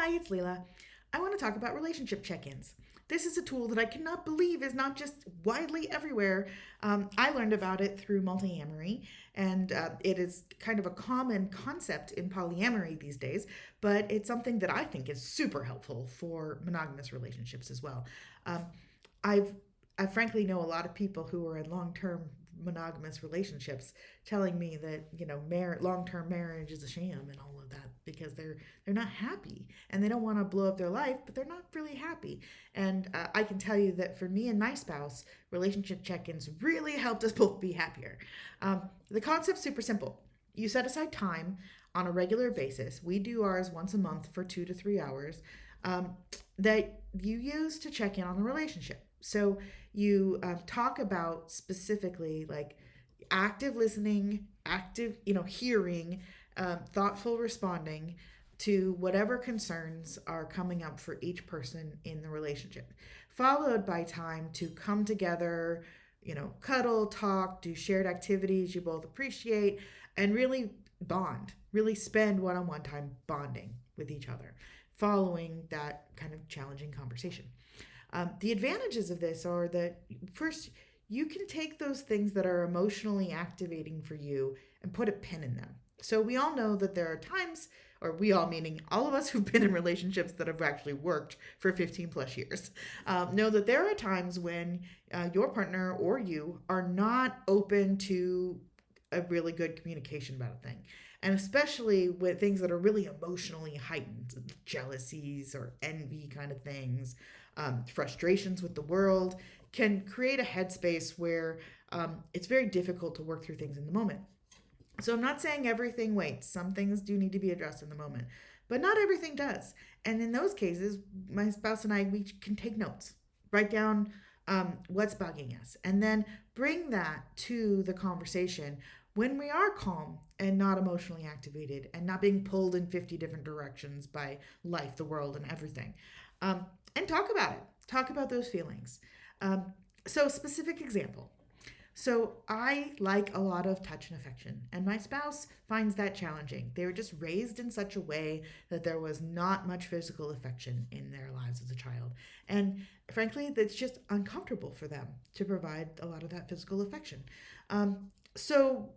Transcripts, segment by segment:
Hi, it's Leila. I want to talk about relationship check ins. This is a tool that I cannot believe is not just widely everywhere. I learned about it through multi-amory, and it is kind of a common concept in polyamory these days, but it's something that I think is super helpful for monogamous relationships as well. Um, I've I frankly know a lot of people who are in long-term monogamous relationships telling me that long-term marriage is a sham and all of that because they're not happy and they don't want to blow up their life, but they're not really happy. And I can tell you that for me and my spouse, relationship check-ins really helped us both be happier. The concept's super simple. You set aside time on a regular basis. We do ours once a month for 2 to 3 hours um, that you use to check in on the relationship. So you talk about specifically like active listening, active, hearing, thoughtful responding to whatever concerns are coming up for each person in the relationship, followed by time to come together, cuddle, talk, do shared activities you both appreciate, and really bond, really spend one on one time bonding with each other following that kind of challenging conversation. The advantages of this are that first, you can take those things that are emotionally activating for you and put a pin in them. So we all know that there are times, or we all meaning all of us who've been in relationships that have actually worked for 15 plus years, know that there are times when your partner or you are not open to a really good communication about a thing. And especially with things that are really emotionally heightened, jealousies or envy kind of things, frustrations with the world, can create a headspace where it's very difficult to work through things in the moment. So I'm not saying everything waits. Some things do need to be addressed in the moment, but not everything does. And in those cases, my spouse and I, we can take notes, write down what's bugging us, and then bring that to the conversation when we are calm and not emotionally activated and not being pulled in 50 different directions by life, the world, and everything. And talk about it. Talk about those feelings. So, specific example. So I like a lot of touch and affection, and my spouse finds that challenging. They were just raised in such a way that there was not much physical affection in their lives as a child. And frankly, that's just uncomfortable for them to provide a lot of that physical affection. So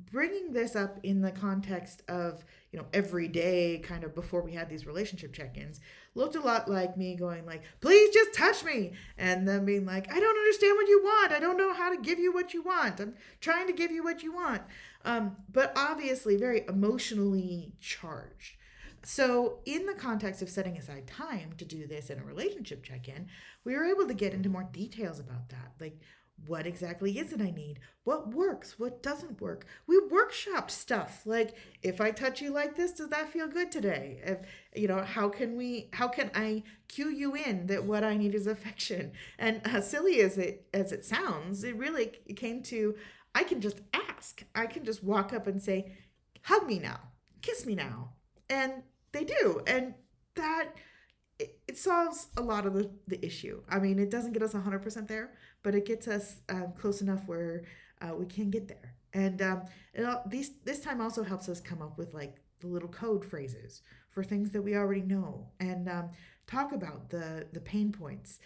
bringing this up in the context of every day, kind of before we had these relationship check-ins, looked a lot like me going like, please just touch me, and then being like, I don't understand what you want, I don't know how to give you what you want, I'm trying to give you what you want. But obviously very emotionally charged. So, in the context of setting aside time to do this in a relationship check in, we were able to get into more details about that. Like, what exactly is it I need? What works? What doesn't work? We workshopped stuff like, if I touch you like this, does that feel good today? If how can I cue you in that what I need is affection? And as silly as it sounds, it really came to, I can just ask. I can just walk up and say, hug me now, kiss me now, and they do, and that it solves a lot of the issue. I mean, it doesn't get us 100% there, but it gets us close enough where we can get there. And this time also helps us come up with like the little code phrases for things that we already know, and talk about the pain points.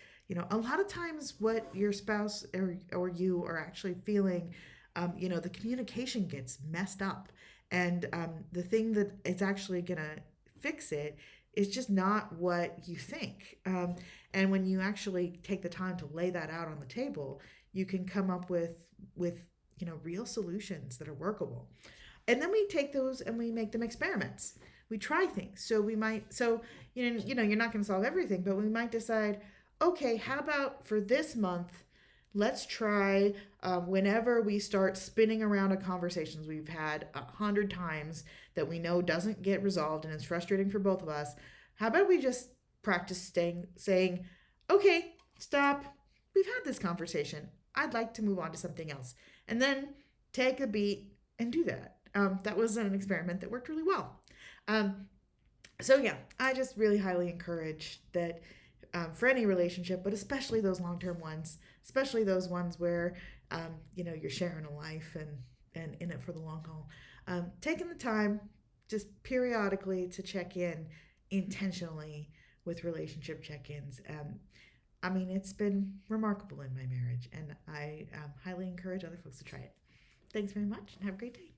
A lot of times what your spouse or you are actually feeling, the communication gets messed up, and the thing that it's actually gonna fix it is just not what you think. And when you actually take the time to lay that out on the table, you can come up with real solutions that are workable. And then we take those and we make them experiments. We try things. So we might you're not going to solve everything, but we might decide, okay, how about for this month, let's try whenever we start spinning around a conversations we've had 100 times that we know doesn't get resolved and it's frustrating for both of us. How about we just practice saying, okay, stop. We've had this conversation. I'd like to move on to something else. And then take a beat and do that. That was an experiment that worked really well. Um, so yeah, I just really highly encourage that for any relationship, but especially those long-term ones, especially those ones where you're sharing a life and in it for the long haul. Taking the time just periodically to check in intentionally with relationship check-ins. I mean, it's been remarkable in my marriage, and I highly encourage other folks to try it. Thanks very much, and have a great day.